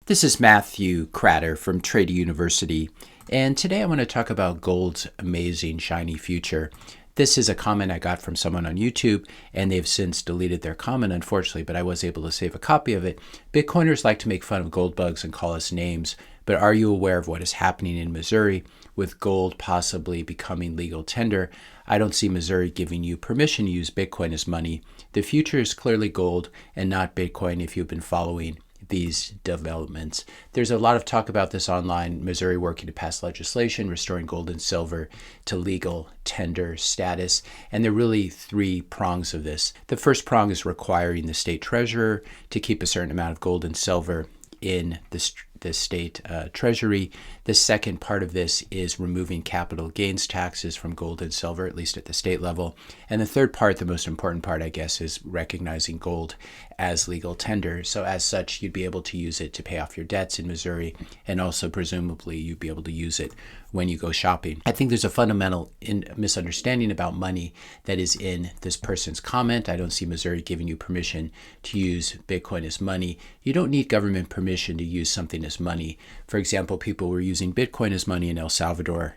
This is Matthew Cratter from Trade University, and today I want to talk about gold's amazing shiny future. This is a comment I got from someone on YouTube, and they've since deleted their comment, unfortunately, but I was able to save a copy of it. Bitcoiners like to make fun of gold bugs and call us names, but are you aware of what is happening in Missouri with gold possibly becoming legal tender? I don't see Missouri giving you permission to use Bitcoin as money. The future is clearly gold and not Bitcoin if you've been following these developments. There's a lot of talk about this online. Missouri working to pass legislation restoring gold and silver to legal tender status. And there are really three prongs of this. The first prong is requiring the state treasurer to keep a certain amount of gold and silver in the state treasury. The second part of this is removing capital gains taxes from gold and silver, at least at the state level. And the third part, the most important part, I guess, is recognizing gold as legal tender. So as such, you'd be able to use it to pay off your debts in Missouri, and also presumably you'd be able to use it when you go shopping. I think there's a fundamental misunderstanding about money that is in this person's comment. I don't see Missouri giving you permission to use Bitcoin as money. You don't need government permission to use something as money. For example, people were using Bitcoin as money in El Salvador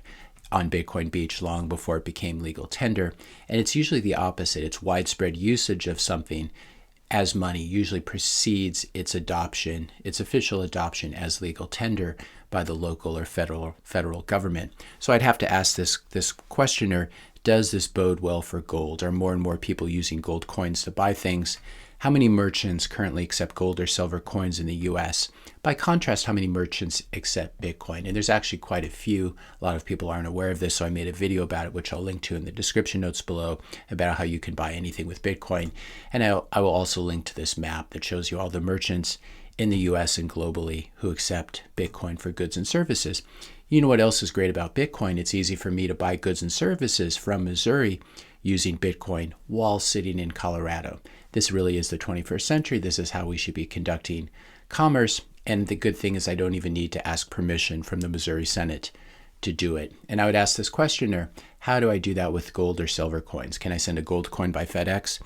on Bitcoin Beach long before it became legal tender. And it's usually the opposite. It's widespread usage of something as money usually precedes its adoption, its official adoption as legal tender by the local or federal government. So I'd have to ask this questioner, does this bode well for gold? Are more and more people using gold coins to buy things? How many merchants currently accept gold or silver coins in the US? By contrast, how many merchants accept Bitcoin? And there's actually quite a few. A lot of people aren't aware of this, so I made a video about it, which I'll link to in the description notes below, about how you can buy anything with Bitcoin. And I will also link to this map that shows you all the merchants in the US and globally who accept Bitcoin for goods and services. You know what else is great about Bitcoin? It's easy for me to buy goods and services from Missouri using Bitcoin while sitting in Colorado. This really is the 21st century. This is how we should be conducting commerce. And the good thing is I don't even need to ask permission from the Missouri Senate to do it. And I would ask this questioner, how do I do that with gold or silver coins? Can I send a gold coin by FedEx?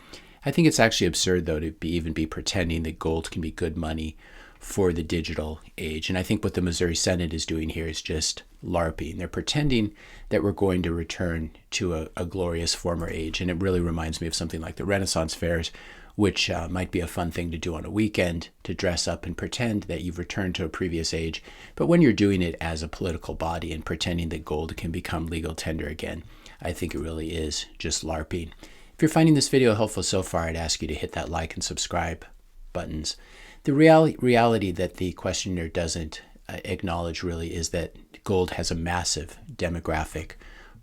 I think it's actually absurd, though, to even be pretending that gold can be good money for the digital age. And I think what the Missouri Senate is doing here is just LARPing. They're pretending that we're going to return to a glorious former age. And it really reminds me of something like the Renaissance fairs, which might be a fun thing to do on a weekend, to dress up and pretend that you've returned to a previous age. But when you're doing it as a political body and pretending that gold can become legal tender again, I think it really is just LARPing. If you're finding this video helpful so far, I'd ask you to hit that like and subscribe buttons. The reality that the questioner doesn't acknowledge really is that gold has a massive demographic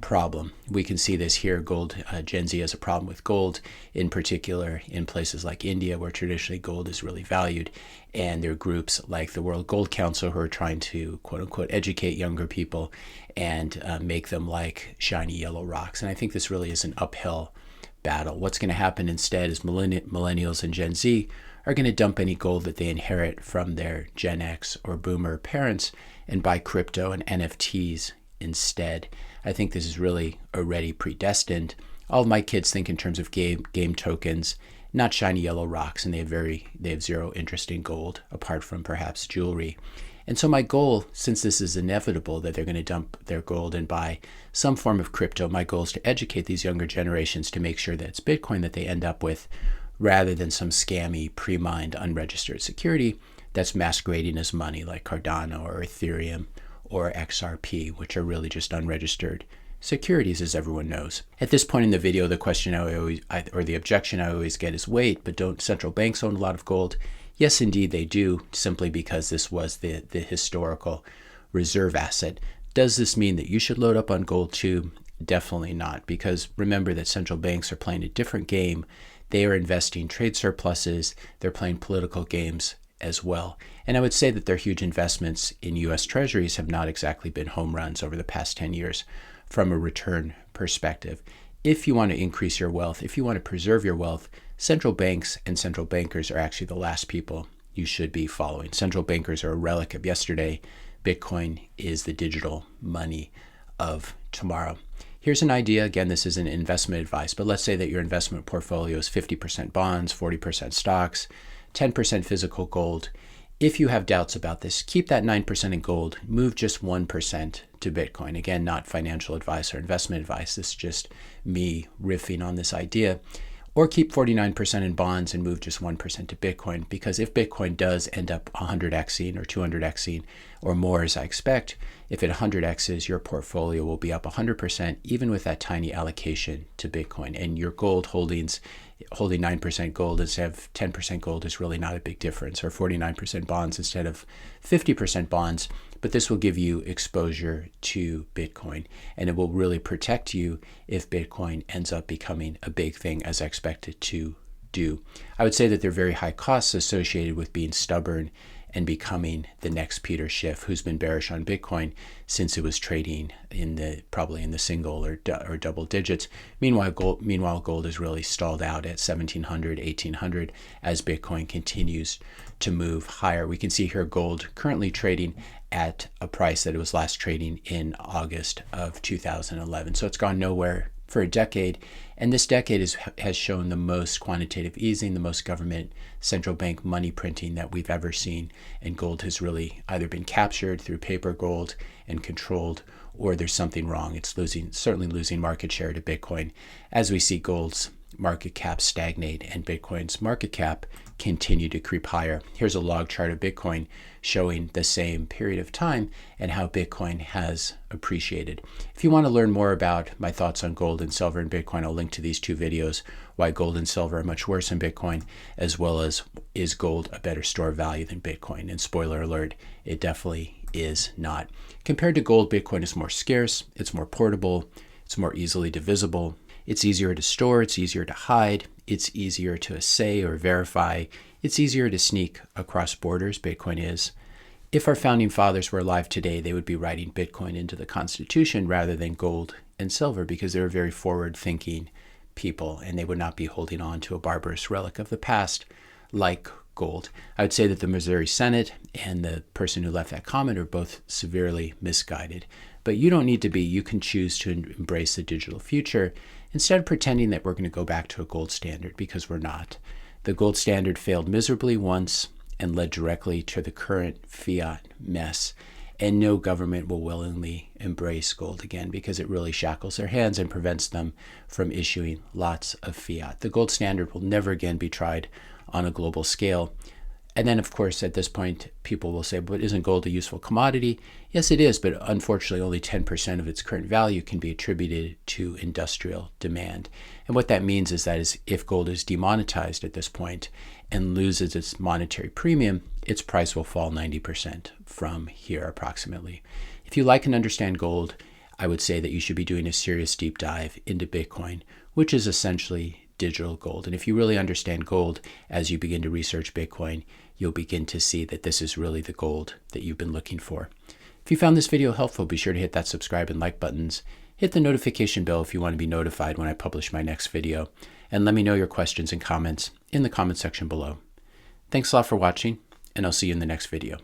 problem. We can see this here. Gen Z has a problem with gold, in particular in places like India, where traditionally gold is really valued. And there are groups like the World Gold Council who are trying to, quote unquote, educate younger people and make them like shiny yellow rocks. And I think this really is an uphill battle. What's going to happen instead is millennials and Gen Z are going to dump any gold that they inherit from their Gen X or Boomer parents and buy crypto and NFTs instead. I think this is really already predestined. All of my kids think in terms of game tokens, not shiny yellow rocks, and they have zero interest in gold apart from perhaps jewelry. And so my goal, since this is inevitable that they're going to dump their gold and buy some form of crypto, my goal is to educate these younger generations to make sure that it's Bitcoin that they end up with, rather than some scammy, pre-mined, unregistered security that's masquerading as money like Cardano or Ethereum or XRP, which are really just unregistered securities, as everyone knows. At this point in the video, the question or the objection I always get is, wait, but don't central banks own a lot of gold? Yes, indeed they do, simply because this was the historical reserve asset. Does this mean that you should load up on gold too? Definitely not, because remember that central banks are playing a different game. They are investing trade surpluses. They're playing political games as well. And I would say that their huge investments in U.S. Treasuries have not exactly been home runs over the past 10 years from a return perspective. If you want to increase your wealth, if you want to preserve your wealth, central banks and central bankers are actually the last people you should be following. Central bankers are a relic of yesterday. Bitcoin is the digital money of tomorrow. Here's an idea. Again, this isn't investment advice, but let's say that your investment portfolio is 50% bonds, 40% stocks, 10% physical gold. If you have doubts about this, keep that 9% in gold, move just 1% to Bitcoin. Again, not financial advice or investment advice. This is just me riffing on this idea. Or keep 49% in bonds and move just 1% to Bitcoin, because if Bitcoin does end up 100xing or 200xing or more, as I expect, if it 100x's, your portfolio will be up 100%, even with that tiny allocation to Bitcoin. And your gold holdings, holding 9% gold instead of 10% gold is really not a big difference, or 49% bonds instead of 50% bonds. But this will give you exposure to Bitcoin, and it will really protect you if Bitcoin ends up becoming a big thing, as I expect it to do. I would say that there are very high costs associated with being stubborn and becoming the next Peter Schiff, who's been bearish on Bitcoin since it was trading probably in the single or double digits. Meanwhile, gold is really stalled out at 1,700, 1,800 as Bitcoin continues to move higher. We can see here gold currently trading at a price that it was last trading in August of 2011. So it's gone nowhere for a decade. And this decade has shown the most quantitative easing, the most government central bank money printing that we've ever seen. And gold has really either been captured through paper gold and controlled, or there's something wrong. It's certainly losing market share to Bitcoin as we see gold's market cap stagnate and Bitcoin's market cap continue to creep higher. Here's a log chart of Bitcoin showing the same period of time and how Bitcoin has appreciated. If you want to learn more about my thoughts on gold and silver and Bitcoin, I'll link to these two videos, why gold and silver are much worse than Bitcoin, as well as is gold a better store of value than Bitcoin? And spoiler alert, it definitely is not. Compared to gold, Bitcoin is more scarce, it's more portable, it's more easily divisible. It's easier to store, it's easier to hide, it's easier to assay or verify, it's easier to sneak across borders, Bitcoin is. If our founding fathers were alive today, they would be writing Bitcoin into the Constitution rather than gold and silver, because they're very forward-thinking people, and they would not be holding on to a barbarous relic of the past like gold. I would say that the Missouri Senate and the person who left that comment are both severely misguided. But you don't need to be. You can choose to embrace the digital future instead of pretending that we're going to go back to a gold standard, because we're not. The gold standard failed miserably once and led directly to the current fiat mess. And no government will willingly embrace gold again, because it really shackles their hands and prevents them from issuing lots of fiat. The gold standard will never again be tried on a global scale. And then, of course, at this point, people will say, but isn't gold a useful commodity? Yes, it is, but unfortunately, only 10% of its current value can be attributed to industrial demand. And what that means is that if gold is demonetized at this point and loses its monetary premium, its price will fall 90% from here approximately. If you like and understand gold, I would say that you should be doing a serious deep dive into Bitcoin, which is essentially digital gold. And if you really understand gold as you begin to research Bitcoin, you'll begin to see that this is really the gold that you've been looking for. If you found this video helpful, be sure to hit that subscribe and like buttons. Hit the notification bell if you want to be notified when I publish my next video. And let me know your questions and comments in the comment section below. Thanks a lot for watching, and I'll see you in the next video.